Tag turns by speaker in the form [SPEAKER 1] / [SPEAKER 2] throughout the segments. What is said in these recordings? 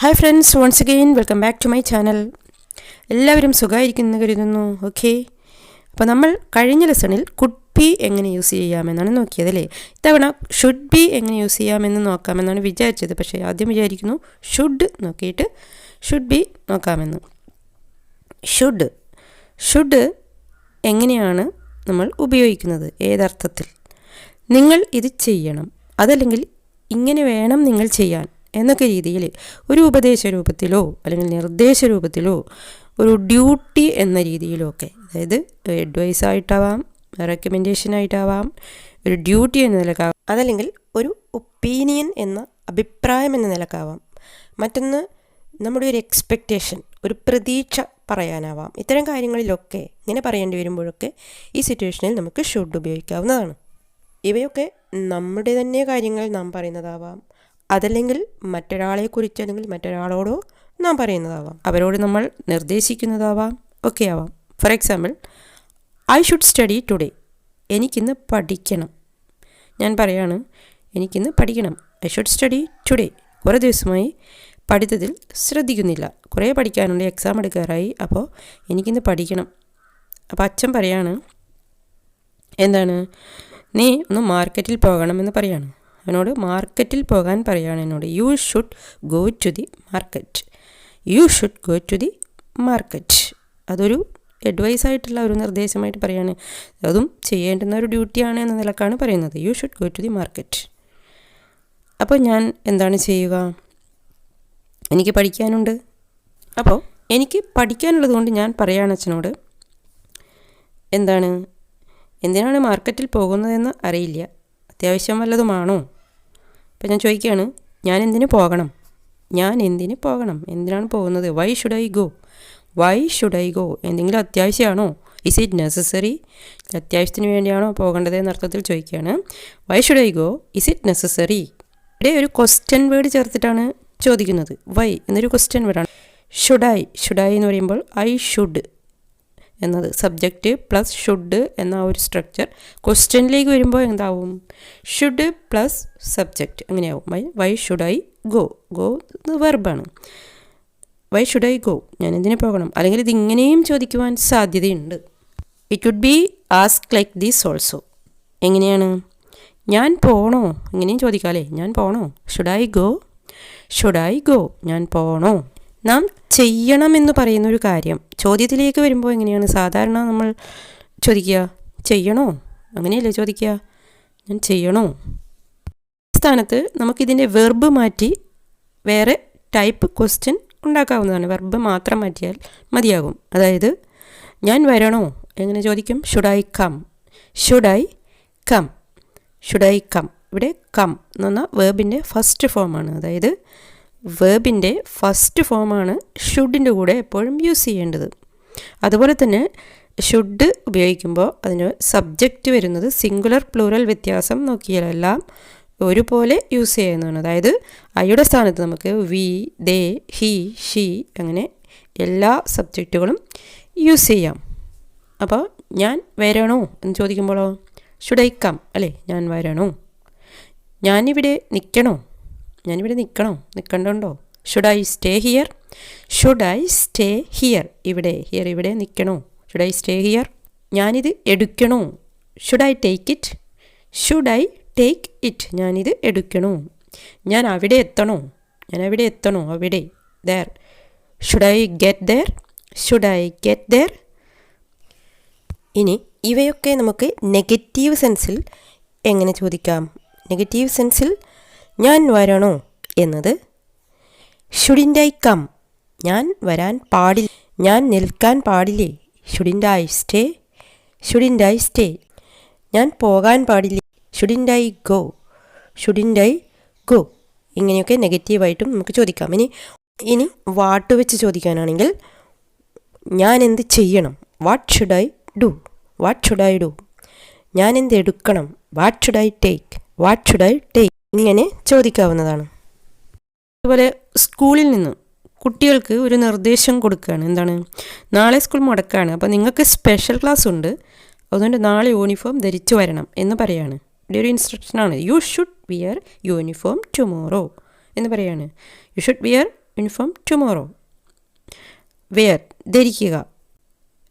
[SPEAKER 1] Hi friends, once again welcome back to my channel. എല്ലാവരും സുഖമായിരിക്കുന്നു കരുതുന്നു. ഓക്കെ, അപ്പോൾ നമ്മൾ കഴിഞ്ഞ ലെസണിൽ കുഡ് ബി എങ്ങനെ യൂസ് ചെയ്യാമെന്നാണ് നോക്കിയത് അല്ലേ. ഇത്തവണ ഷുഡ് ബി എങ്ങനെ യൂസ് ചെയ്യാമെന്ന് നോക്കാമെന്നാണ് വിചാരിച്ചത്. പക്ഷേ ആദ്യം വിചാരിക്കുന്നു ഷുഡ് നോക്കിയിട്ട് ഷുഡ് ബി നോക്കാമെന്ന്. ഷുഡ് എങ്ങനെയാണ് നമ്മൾ ഉപയോഗിക്കുന്നത്, ഏതർത്ഥത്തിൽ? നിങ്ങൾ ഇത് ചെയ്യണം, അതല്ലെങ്കിൽ ഇങ്ങനെ വേണം നിങ്ങൾ ചെയ്യാൻ എന്നൊക്കെ രീതിയിൽ ഒരു ഉപദേശ രൂപത്തിലോ അല്ലെങ്കിൽ നിർദ്ദേശ രൂപത്തിലോ ഒരു ഡ്യൂട്ടി എന്ന രീതിയിലോ ഒക്കെ, അതായത് അഡ്വൈസ് ആയിട്ടാവാം, റെക്കമെൻഡേഷൻ ആയിട്ടാവാം, ഒരു ഡ്യൂട്ടി എന്ന നിലക്കാവാം, അതല്ലെങ്കിൽ ഒരു ഒപ്പീനിയൻ എന്ന അഭിപ്രായം എന്ന നിലക്കാവാം. മറ്റൊന്ന് നമ്മുടെ ഒരു എക്സ്പെക്റ്റേഷൻ, ഒരു പ്രതീക്ഷ പറയാനാവാം. ഇത്തരം കാര്യങ്ങളിലൊക്കെ ഇങ്ങനെ പറയേണ്ടി വരുമ്പോഴൊക്കെ ഈ സിറ്റുവേഷനിൽ നമുക്ക് ഷുഡ് ഉപയോഗിക്കാവുന്നതാണ്. ഇവയൊക്കെ നമ്മുടെ തന്നെ കാര്യങ്ങൾ നാം പറയുന്നതാവാം, അതല്ലെങ്കിൽ മറ്റൊരാളെക്കുറിച്ച് അല്ലെങ്കിൽ മറ്റൊരാളോടോ നാം പറയുന്നതാവാം, അവരോട് നമ്മൾ നിർദ്ദേശിക്കുന്നതാവാം, ഒക്കെ ആവാം. For example, I should study today. എനിക്കിന്ന് പഠിക്കണം. ഞാൻ പറയാണ് എനിക്കിന്ന് പഠിക്കണം. I should study today. കുറേ ദിവസമായി പഠിത്തത്തിൽ ശ്രദ്ധിക്കുന്നില്ല, കുറേ പഠിക്കാനുണ്ട്, എക്സാം എടുക്കാറായി, അപ്പോൾ എനിക്കിന്ന് പഠിക്കണം. അപ്പോൾ അച്ഛൻ പറയാണ്, എന്താണ്, നീ ഒന്ന് മാർക്കറ്റിൽ പോകണമെന്ന് പറയാണ്. അവനോട് മാർക്കറ്റിൽ പോകാൻ പറയുകയാണ് എന്നോട്. You should go to the market. You should go to the market. അതൊരു അഡ്വൈസ് ആയിട്ടുള്ള ഒരു നിർദ്ദേശമായിട്ട് പറയാണ്. അതും ചെയ്യേണ്ടുന്ന ഒരു ഡ്യൂട്ടിയാണ് എന്ന നിലക്കാണ് പറയുന്നത്. You should go to the market. അപ്പോൾ ഞാൻ എന്താണ് ചെയ്യുക? എനിക്ക് പഠിക്കാനുണ്ട്. അപ്പോൾ എനിക്ക് പഠിക്കാനുള്ളത് കൊണ്ട് ഞാൻ പറയുകയാണ് അച്ഛനോട്, എന്തിനാണ് മാർക്കറ്റിൽ പോകുന്നതെന്ന് അറിയില്ല, അത്യാവശ്യം വല്ലതുമാണോ? അപ്പോൾ ഞാൻ ചോദിക്കുകയാണ്, ഞാൻ എന്തിനു പോകണം? എന്തിനാണ് പോകുന്നത്? Y should I go? എന്തെങ്കിലും അത്യാവശ്യമാണോ? Is it necessary? അത്യാവശ്യത്തിന് വേണ്ടിയാണോ പോകേണ്ടത് എന്നർത്ഥത്തിൽ ചോദിക്കുകയാണ്. Y should I go? Is it necessary? ഇവിടെ ഒരു ക്വസ്റ്റ്യൻ വേർഡ് ചേർത്തിട്ടാണ് ചോദിക്കുന്നത്. വൈ എന്നൊരു ക്വസ്റ്റ്യൻ വേർഡാണ്. ഷുഡ് ഐ എന്ന് പറയുമ്പോൾ ഐ ഷുഡ് എന്നത് സബ്ജക്റ്റ് പ്ലസ് ഷുഡ് എന്ന ഒരു സ്ട്രക്ചർ ക്വസ്റ്റ്യനിലേക്ക് വരുമ്പോൾ എന്താവും? ഷുഡ് പ്ലസ് സബ്ജക്റ്റ് അങ്ങനെയാവും. Why should I go? Go വെർബാണ്. Why should I go? ഞാൻ എന്തിനു പോകണം? അല്ലെങ്കിൽ ഇതിങ്ങനെയും ചോദിക്കുവാൻ സാധ്യതയുണ്ട്. It would be ask like these also. എങ്ങനെയാണ്? ഞാൻ പോണോ? ഇങ്ങനെയും ചോദിക്കാം അല്ലേ. ഞാൻ പോണോ? Should I go? ഞാൻ പോണോ? നാം ചെയ്യണമെന്ന് പറയുന്നൊരു കാര്യം ചോദ്യത്തിലേക്ക് വരുമ്പോൾ എങ്ങനെയാണ് സാധാരണ നമ്മൾ ചോദിക്കുക? ചെയ്യണോ? അങ്ങനെയല്ലേ ചോദിക്കുക? ഞാൻ ചെയ്യണോ? സ്ഥാനത്ത് നമുക്കിതിൻ്റെ വെർബ് മാറ്റി വേറെ ടൈപ്പ് ക്വസ്റ്റ്യൻ ഉണ്ടാക്കാവുന്നതാണ്. വെർബ് മാത്രം മാറ്റിയാൽ മതിയാകും. അതായത് ഞാൻ വരണോ എങ്ങനെ ചോദിക്കും? Should I come? ഇവിടെ കം എന്ന് പറഞ്ഞാൽ വേർബിൻ്റെ ഫസ്റ്റ് ഫോമാണ്. അതായത് വേർബിൻ്റെ ഫസ്റ്റ് ഫോമാണ് ഷുഡിൻ്റെ കൂടെ എപ്പോഴും യൂസ് ചെയ്യേണ്ടത്. അതുപോലെ തന്നെ ഷുഡ് ഉപയോഗിക്കുമ്പോൾ അതിന് സബ്ജക്റ്റ് വരുന്നത് സിംഗുലർ പ്ലൂറൽ വ്യത്യാസം നോക്കിയാലെല്ലാം ഒരുപോലെ യൂസ് ചെയ്യുന്നതാണ്. അതായത് ഐയുടെ സ്ഥാനത്ത് നമുക്ക് വി, ദേ, ഹി, ഷീ അങ്ങനെ എല്ലാ സബ്ജക്റ്റുകളും യൂസ് ചെയ്യാം. അപ്പോൾ ഞാൻ വരണോ എന്ന് ചോദിക്കുമ്പോഴോ ഷുഡ് ഐ കം അല്ലേ. ഞാൻ വരണോ? ഞാനിവിടെ നിൽക്കണോ? നിൽക്കണ്ടോ? Should I stay here? ഇവിടെ നിൽക്കണോ? Should I stay here? ഞാനിത് എടുക്കണോ? Should I take it? ഞാനിത് എടുക്കണോ? ഞാൻ അവിടെ എത്തണോ? അവിടെ there. Should I get there? ഇനി ഇവയൊക്കെ നമുക്ക് നെഗറ്റീവ് സെൻസിൽ എങ്ങനെ ചോദിക്കാം? നെഗറ്റീവ് സെൻസിൽ ഞാൻ വരണോ എന്നത് ഷുഡിൻ്റ് ഐ കം? ഞാൻ വരാൻ പാടില്ല, ഞാൻ നിൽക്കാൻ പാടില്ലേ? ഷുഡിൻ്റ് ഐ സ്റ്റേ? ഞാൻ പോകാൻ പാടില്ലേ? ഷുഡിൻ്റ് ഐ ഗോ? ഇങ്ങനെയൊക്കെ നെഗറ്റീവായിട്ടും നമുക്ക് ചോദിക്കാം. ഇനി വാട്ട് വെച്ച് ചോദിക്കാനാണെങ്കിൽ ഞാൻ എന്ത് ചെയ്യണം? What should I do? ഞാൻ എന്ത് എടുക്കണം? What should I take? ഇങ്ങനെ ചോദിക്കാവുന്നതാണ്. അതുപോലെ സ്കൂളിൽ നിന്ന് കുട്ടികൾക്ക് ഒരു നിർദ്ദേശം കൊടുക്കുകയാണ്. എന്താണ്? നാളെ സ്കൂൾ മുടക്കാണ്, അപ്പോൾ നിങ്ങൾക്ക് സ്പെഷ്യൽ ക്ലാസ് ഉണ്ട്, അതുകൊണ്ട് നാളെ യൂണിഫോം ധരിച്ചു വരണം എന്ന് പറയാണ്. ഇവിടെ ഒരു ഇൻസ്ട്രക്ഷനാണ്. You should wear uniform tomorrow എന്ന് പറയാണ്. You should wear uniform tomorrow. Wear, ധരിക്കുക.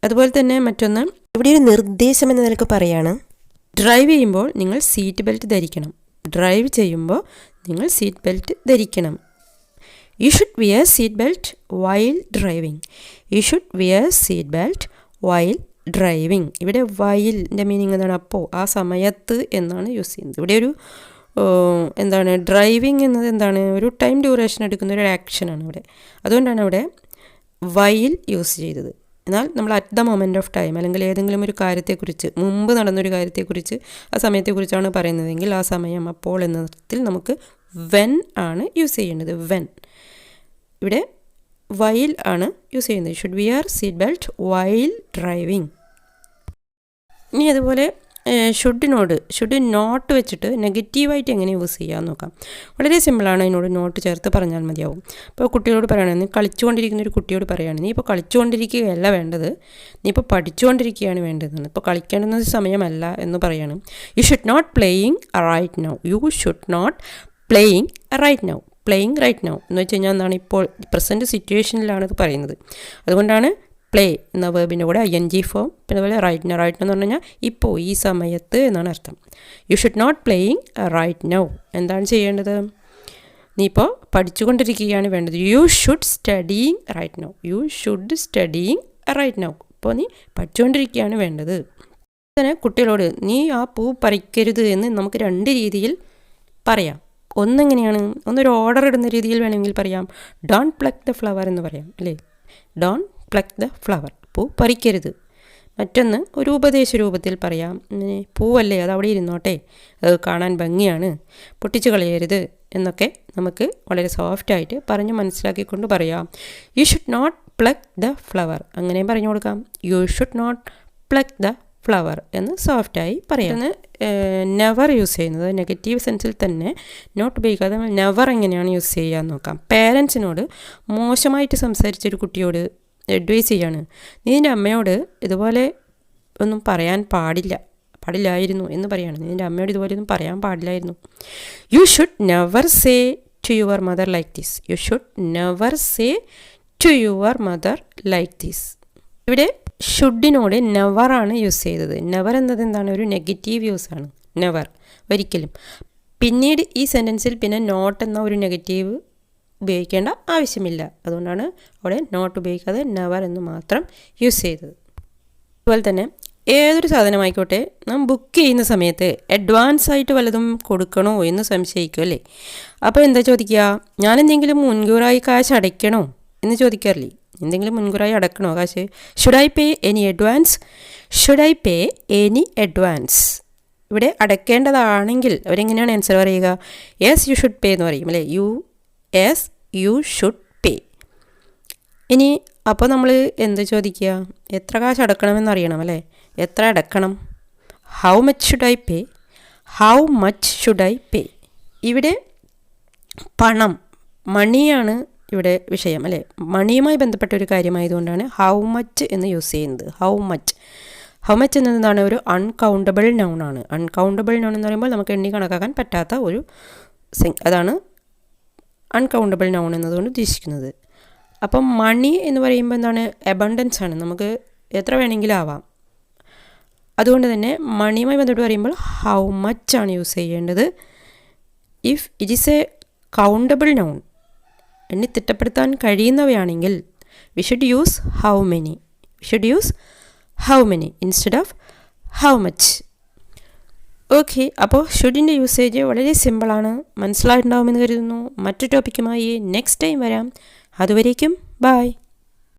[SPEAKER 1] അതുപോലെ തന്നെ മറ്റൊന്ന്, ഇവിടെ ഒരു നിർദ്ദേശം എന്ന നിലക്ക് പറയാണ്, ഡ്രൈവ് ചെയ്യുമ്പോൾ നിങ്ങൾ സീറ്റ് ബെൽറ്റ് ധരിക്കണം. ഡ്രൈവ് ചെയ്യുമ്പോൾ നിങ്ങൾ സീറ്റ് ബെൽറ്റ് ധരിക്കണം. You should wear seat belt while driving. You should wear seat belt while driving. ഇവിടെ വൈലിൻ്റെ മീനിങ് എന്താണ്? അപ്പോൾ, ആ സമയത്ത് എന്നാണ് യൂസ് ചെയ്യുന്നത്. ഇവിടെ ഒരു ഡ്രൈവിംഗ് എന്നത് എന്താണ്? ഒരു ടൈം ഡ്യൂറേഷൻ എടുക്കുന്ന ഒരു ആക്ഷനാണ് ഇവിടെ. അതുകൊണ്ടാണ് ഇവിടെ വൈൽ യൂസ് ചെയ്തത്. എന്നാൽ നമ്മൾ at the moment of time, അല്ലെങ്കിൽ ഏതെങ്കിലും ഒരു കാര്യത്തെക്കുറിച്ച്, മുമ്പ് നടന്നൊരു കാര്യത്തെക്കുറിച്ച്, ആ സമയത്തെക്കുറിച്ചാണ് പറയുന്നതെങ്കിൽ ആ സമയം, അപ്പോൾ എന്നതിൽ നമുക്ക് വെൻ ആണ് യൂസ് ചെയ്യേണ്ടത്. വെൻ. ഇവിടെ വൈൽ ആണ് യൂസ് ചെയ്യുന്നത്. Should wear seat belt while driving. ഇനി അതുപോലെ ഷുഡ് നോട്ട് വെച്ചിട്ട് നെഗറ്റീവായിട്ട് എങ്ങനെ യൂസ് ചെയ്യാമെന്ന് നോക്കാം. വളരെ സിമ്പിളാണ്. അതിനോട് നോട്ട് ചേർത്ത് പറഞ്ഞാൽ മതിയാവും. ഇപ്പോൾ കുട്ടികളോട് പറയുകയാണെങ്കിൽ, നീ കളിച്ചുകൊണ്ടിരിക്കുന്ന ഒരു കുട്ടിയോട് പറയുകയാണ്, നീ ഇപ്പോൾ കളിച്ചുകൊണ്ടിരിക്കുകയല്ല വേണ്ടത്, നീ ഇപ്പോൾ പഠിച്ചുകൊണ്ടിരിക്കുകയാണ് വേണ്ടതെന്ന്. ഇപ്പോൾ കളിക്കേണ്ടുന്ന സമയമല്ല എന്ന് പറയുകയാണ്. You should not playing right now. You should not playing right now. Playing right now എന്ന് വെച്ച് കഴിഞ്ഞാൽ എന്താണ്? ഇപ്പോൾ പ്രസൻറ്റ് സിറ്റുവേഷനിലാണ് ഇത് പറയുന്നത്. അതുകൊണ്ടാണ് പ്ലേ എന്ന വേർബിൻ്റെ കൂടെ ING ഫോം, പിന്നെ അതുപോലെ റൈറ്റ് എന്ന് പറഞ്ഞു കഴിഞ്ഞാൽ ഇപ്പോൾ, ഈ സമയത്ത് എന്നാണ് അർത്ഥം. You should not playing right now. എന്താണ് ചെയ്യേണ്ടത്? നീ ഇപ്പോൾ പഠിച്ചുകൊണ്ടിരിക്കുകയാണ് വേണ്ടത്. You should studying right now. You should studying right now. ഇപ്പോൾ നീ പഠിച്ചുകൊണ്ടിരിക്കുകയാണ് വേണ്ടത്. തന്നെ കുട്ടികളോട് നീ ആ പൂ പറിക്കരുത് എന്ന് നമുക്ക് രണ്ട് രീതിയിൽ പറയാം. ഒന്നെങ്ങനെയാണ്? ഒന്നൊരു ഓർഡർ ഇടുന്ന രീതിയിൽ വേണമെങ്കിൽ പറയാം, ഡോണ്ട് പ്ലക്ക് ദ ഫ്ലവർ എന്ന് പറയാം, അല്ലേ? ഡോണ്ട് പ്ലക്ക് ദ ഫ്ലവർ, പൂ പറിക്കരുത്. മറ്റൊന്ന് ഒരു ഉപദേശ രൂപത്തിൽ പറയാം, പൂവല്ലേ, അത് അവിടെ ഇരുന്നോട്ടെ, അത് കാണാൻ ഭംഗിയാണ്, പൊട്ടിച്ച് കളയരുത് എന്നൊക്കെ നമുക്ക് വളരെ സോഫ്റ്റായിട്ട് പറഞ്ഞ് മനസ്സിലാക്കിക്കൊണ്ട് പറയാം. You should not pluck the flower, അങ്ങനെയും പറഞ്ഞു കൊടുക്കാം. You should not pluck the flower എന്ന് സോഫ്റ്റായി പറയാം. നെവർ യൂസ് ചെയ്യുന്നത് നെഗറ്റീവ് സെൻസിൽ തന്നെ, നോട്ട് ഉപയോഗിക്കാതെ നെവർ എങ്ങനെയാണ് യൂസ് ചെയ്യാൻ നോക്കാം. പേരൻസിനോട് മോശമായിട്ട് സംസാരിച്ചൊരു കുട്ടിയോട് അഡ്വൈസ് ചെയ്യാണ്, നീ നിൻ്റെ അമ്മയോട് ഇതുപോലെ ഒന്നും പറയാൻ പാടില്ലായിരുന്നു എന്ന് പറയാണ്. നീ നിൻ്റെ അമ്മയോട് ഇതുപോലെ ഒന്നും പറയാൻ പാടില്ലായിരുന്നു. You should never say to your mother like this. You should never say to your mother like this. ഇവിടെ ഷുഡിനോട് നെവറാണ് യൂസ് ചെയ്തത്. നെവർ എന്നത് എന്താണ്? ഒരു നെഗറ്റീവ് യൂസാണ്. നെവർ, ഒരിക്കലും. പിന്നീട് ഈ സെൻറ്റൻസിൽ പിന്നെ നോട്ട് എന്ന ഒരു നെഗറ്റീവ് ഉപയോഗിക്കേണ്ട ആവശ്യമില്ല. അതുകൊണ്ടാണ് അവിടെ നോട്ട് ഉപയോഗിക്കാതെ നെവർ എന്ന് മാത്രം യൂസ് ചെയ്തത്. അതുപോലെ തന്നെ ഏതൊരു സാധനമായിക്കോട്ടെ, നാം ബുക്ക് ചെയ്യുന്ന സമയത്ത് അഡ്വാൻസ് ആയിട്ട് വല്ലതും കൊടുക്കണോ എന്ന് സംശയിക്കും, അല്ലേ? അപ്പോൾ എന്താ ചോദിക്കുക? ഞാനെന്തെങ്കിലും മുൻകൂറായി കാശ് അടയ്ക്കണോ എന്ന് ചോദിക്കാറില്ലേ? എന്തെങ്കിലും മുൻകൂറായി അടക്കണോ കാശ്? Should I pay any advance? Should I pay any advance? ഇവിടെ അടയ്ക്കേണ്ടതാണെങ്കിൽ അവരെങ്ങനെയാണ് ആൻസർ പറയുക? യെസ് യു ഷുഡ് പേ എന്ന് പറയും, അല്ലേ? യെസ് യു ഷുഡ് പേ. ഇനി അപ്പോൾ നമ്മൾ എന്ത് ചോദിക്കുക? എത്ര കാശ് അടക്കണമെന്ന് അറിയണം, അല്ലേ? എത്ര അടക്കണം? How much should I pay? How much should I പേ? ഇവിടെ പണം, മണിയാണ് ഇവിടെ വിഷയം, അല്ലേ? മണിയുമായി ബന്ധപ്പെട്ട ഒരു കാര്യമായതുകൊണ്ടാണ് ഹൗ മച്ച് എന്ന് യൂസ് ചെയ്യുന്നത്. ഹൗ മച്ച് എന്നതാണ് ഒരു അൺകൗണ്ടബിൾ നൗൺ ആണ്. അൺകൗണ്ടബിൾ നൗൺ എന്ന് പറയുമ്പോൾ നമുക്ക് എണ്ണി കണക്കാക്കാൻ പറ്റാത്ത ഒരു അതാണ് അൺകൗണ്ടബിൾ നൗൺ എന്നതുകൊണ്ട് ഉദ്ദേശിക്കുന്നത്. അപ്പം മണി എന്ന് പറയുമ്പോൾ എന്താണ്? അബണ്ടൻസ് ആണ്, നമുക്ക് എത്ര വേണമെങ്കിലും ആവാം. അതുകൊണ്ട് തന്നെ മണിയുമായി ബന്ധപ്പെട്ട് പറയുമ്പോൾ ഹൗ മച്ച് ആണ് യൂസ് ചെയ്യേണ്ടത്. If it is a countable noun, എണ്ണി തിട്ടപ്പെടുത്താൻ കഴിയുന്നവയാണെങ്കിൽ we should use how many. Instead of how much. Okay, അപ്പോൾ ഷുഡിൻ്റെ യൂസേജ് വളരെ സിമ്പിളാണ്. മനസ്സിലായിട്ടുണ്ടാവുമെന്ന് കരുതുന്നു. മറ്റു ടോപ്പിക്കുമായി നെക്സ്റ്റ് ടൈം വരാം. അതുവരേക്കും ബൈ.